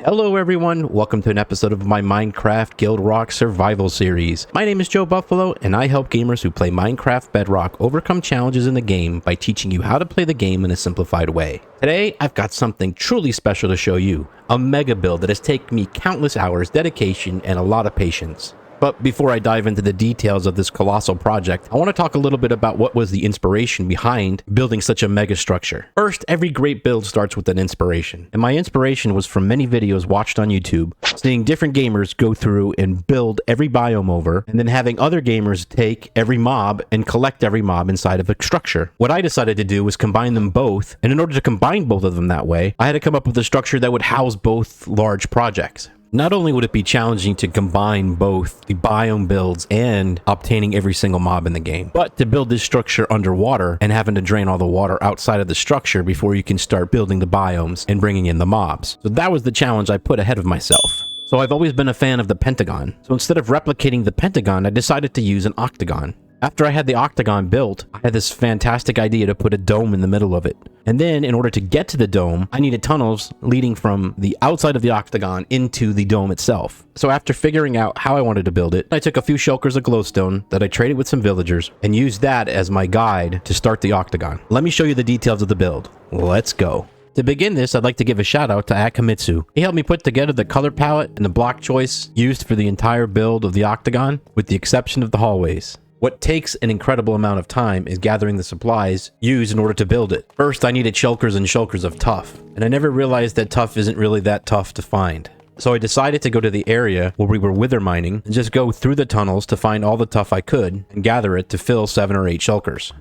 Hello everyone, welcome to an episode of my Minecraft GuildRock Survival series. My name is Joe Buffalo and I help gamers who play Minecraft Bedrock overcome challenges in the game by teaching you how to play the game in a simplified way. Today, I've got something truly special to show you, a mega build that has taken me countless hours, dedication, and a lot of patience. But before I dive into the details of this colossal project, I want to talk a little bit about what was the inspiration behind building such a mega structure. First, every great build starts with an inspiration, and my inspiration was from many videos watched on YouTube, seeing different gamers go through and build every biome over, and then having other gamers take every mob and collect every mob inside of a structure. What I decided to do was combine them both, and in order to combine both of them that way, I had to come up with a structure that would house both large projects. Not only would it be challenging to combine both the biome builds and obtaining every single mob in the game, but to build this structure underwater and having to drain all the water outside of the structure before you can start building the biomes and bringing in the mobs. So that was the challenge I put ahead of myself. So I've always been a fan of the pentagon. So instead of replicating the pentagon, I decided to use an octagon. After I had the octagon built, I had this fantastic idea to put a dome in the middle of it. And then, in order to get to the dome, I needed tunnels leading from the outside of the octagon into the dome itself. So after figuring out how I wanted to build it, I took a few shulkers of glowstone that I traded with some villagers and used that as my guide to start the octagon. Let me show you the details of the build. Let's go. To begin this, I'd like to give a shout out to Akamitsu. He helped me put together the color palette and the block choice used for the entire build of the octagon, with the exception of the hallways. What takes an incredible amount of time is gathering the supplies used in order to build it. First, I needed shulkers and shulkers of tuff, and I never realized that tuff isn't really that tough to find. So I decided to go to the area where we were wither mining and just go through the tunnels to find all the tuff I could and gather it to fill 7 or 8 shulkers.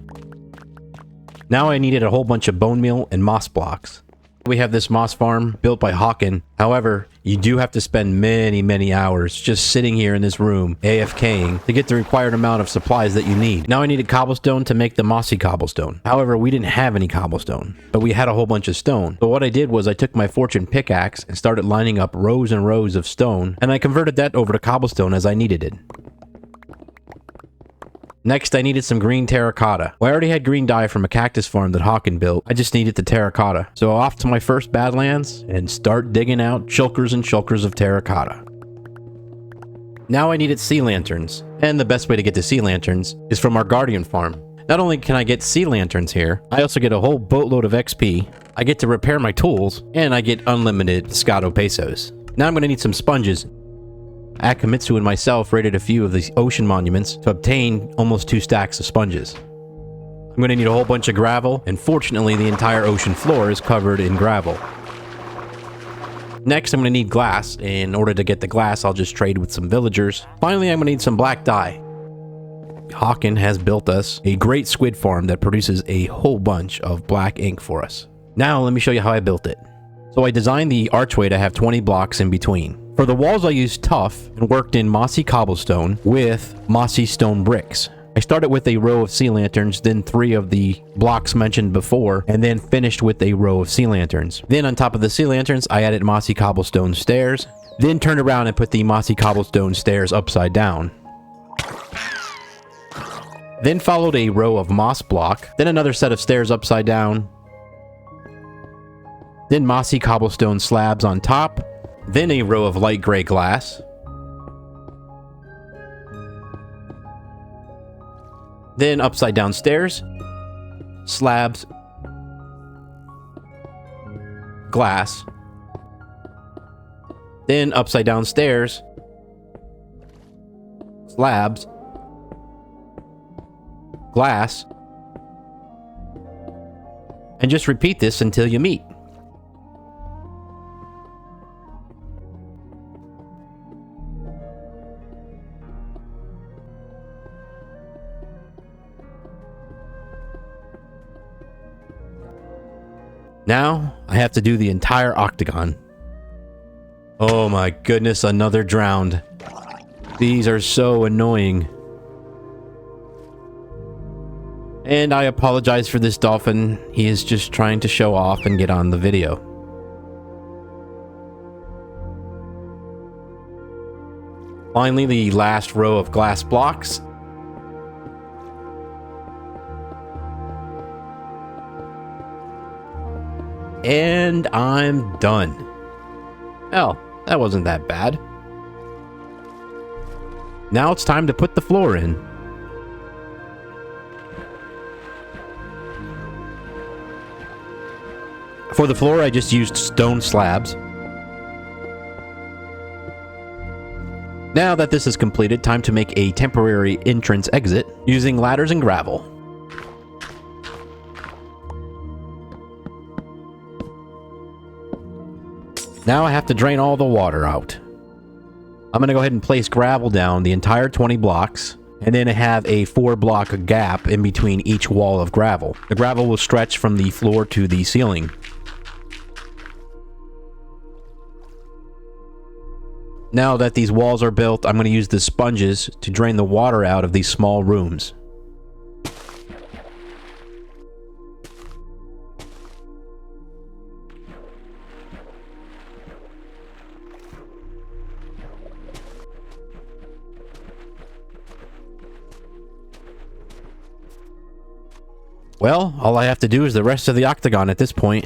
Now I needed a whole bunch of bone meal and moss blocks. We have this moss farm built by Hawken. However, you do have to spend many hours just sitting here in this room, AFKing, to get the required amount of supplies that you need. Now I needed cobblestone to make the mossy cobblestone. However, we didn't have any cobblestone, but we had a whole bunch of stone. So what I did was I took my fortune pickaxe and started lining up rows and rows of stone, and I converted that over to cobblestone as I needed it. Next, I needed some green terracotta. Well, I already had green dye from a cactus farm that Hawken built. I just needed the terracotta. So off to my first Badlands and start digging out shulkers and shulkers of terracotta. Now I needed sea lanterns. And the best way to get the sea lanterns is from our guardian farm. Not only can I get sea lanterns here, I also get a whole boatload of XP. I get to repair my tools, and I get unlimited Pescado pesos. Now I'm going to need some sponges. Akamitsu and myself raided a few of these ocean monuments to obtain almost 2 stacks of sponges. I'm going to need a whole bunch of gravel, and fortunately the entire ocean floor is covered in gravel. Next, I'm going to need glass. In order to get the glass, I'll just trade with some villagers. Finally, I'm going to need some black dye. Hawken has built us a great squid farm that produces a whole bunch of black ink for us. Now, let me show you how I built it. So I designed the archway to have 20 blocks in between. For the walls, I used tuff and worked in mossy cobblestone with mossy stone bricks. I started with a row of sea lanterns, then 3 of the blocks mentioned before, and then finished with a row of sea lanterns. Then on top of the sea lanterns, I added mossy cobblestone stairs, then turned around and put the mossy cobblestone stairs upside down. Then followed a row of moss block, then another set of stairs upside down, then mossy cobblestone slabs on top, then a row of light gray glass, then upside down stairs, slabs, glass, then upside down stairs, slabs, glass, and just repeat this until you meet. Now, I have to do the entire octagon. Oh my goodness, another drowned. These are so annoying. And I apologize for this dolphin. He is just trying to show off and get on the video. Finally, the last row of glass blocks. And I'm done. Hell, that wasn't that bad. Now it's time to put the floor in. For the floor, I just used stone slabs. Now that this is completed, time to make a temporary entrance exit using ladders and gravel. Now I have to drain all the water out. I'm going to go ahead and place gravel down the entire 20 blocks, and then I have a 4-block gap in between each wall of gravel. The gravel will stretch from the floor to the ceiling. Now that these walls are built, I'm going to use the sponges to drain the water out of these small rooms. Well, all I have to do is the rest of the octagon at this point.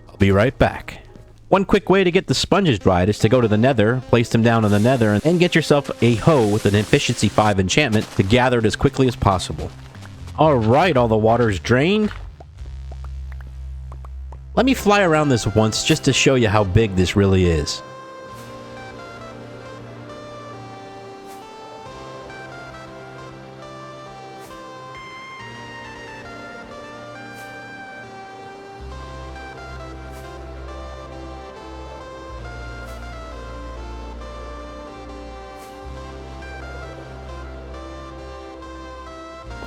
I'll be right back. One quick way to get the sponges dried is to go to the nether, place them down in the nether, and get yourself a hoe with an efficiency 5 enchantment to gather it as quickly as possible. Alright, all the water is drained. Let me fly around this once just to show you how big this really is.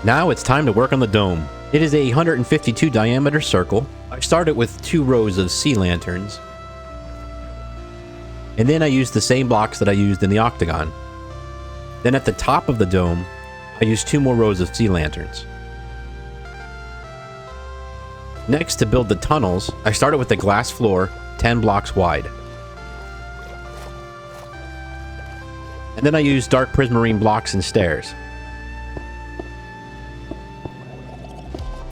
Now it's time to work on the dome. It is a 152 diameter circle. I started with 2 rows of sea lanterns. And then I used the same blocks that I used in the octagon. Then at the top of the dome, I used 2 more rows of sea lanterns. Next, to build the tunnels, I started with a glass floor, 10 blocks wide. And then I used dark prismarine blocks and stairs,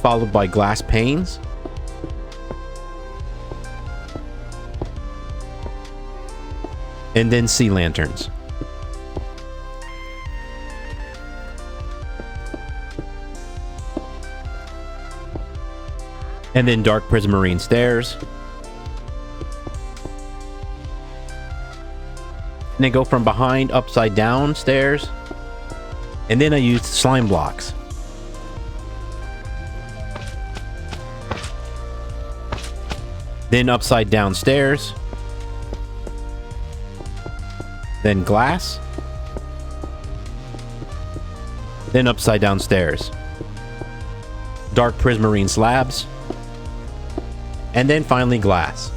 followed by glass panes, and then sea lanterns. And then dark prismarine stairs. And then go from behind upside down stairs. And then I used slime blocks. Then upside down stairs. Then glass. Then upside down stairs. Dark prismarine slabs. And then finally glass.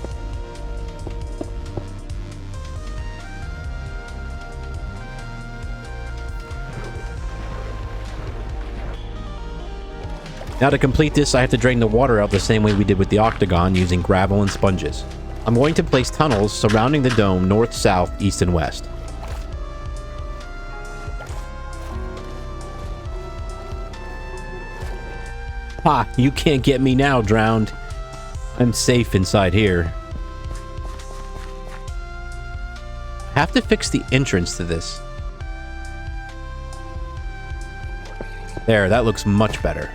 Now to complete this, I have to drain the water out the same way we did with the octagon using gravel and sponges. I'm going to place tunnels surrounding the dome north, south, east, and west. Ha! You can't get me now, drowned. I'm safe inside here. I have to fix the entrance to this. There, that looks much better.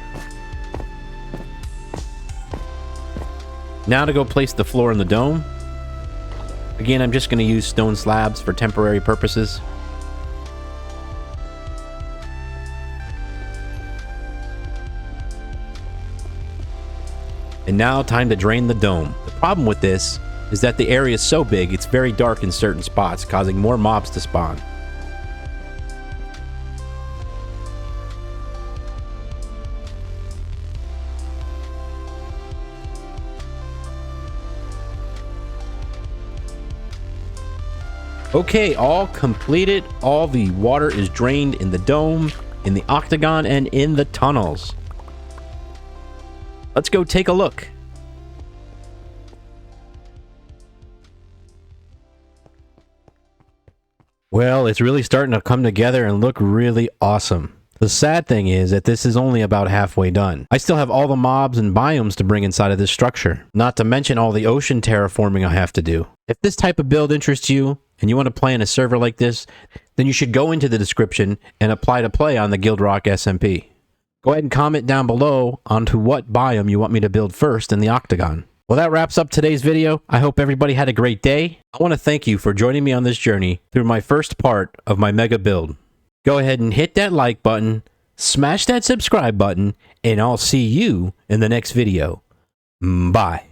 Now to go place the floor in the dome. Again, I'm just going to use stone slabs for temporary purposes. And now time to drain the dome. The problem with this is that the area is so big, it's very dark in certain spots, causing more mobs to spawn. Okay, all completed. All the water is drained in the dome, in the octagon, and in the tunnels. Let's go take a look. Well, it's really starting to come together and look really awesome. The sad thing is that this is only about halfway done. I still have all the mobs and biomes to bring inside of this structure, not to mention all the ocean terraforming I have to do. If this type of build interests you, and you want to play in a server like this, then you should go into the description and apply to play on the GuildRock SMP. Go ahead and comment down below onto what biome you want me to build first in the Octagon. Well, that wraps up today's video. I hope everybody had a great day. I want to thank you for joining me on this journey through my first part of my mega build. Go ahead and hit that like button, smash that subscribe button, and I'll see you in the next video. Bye.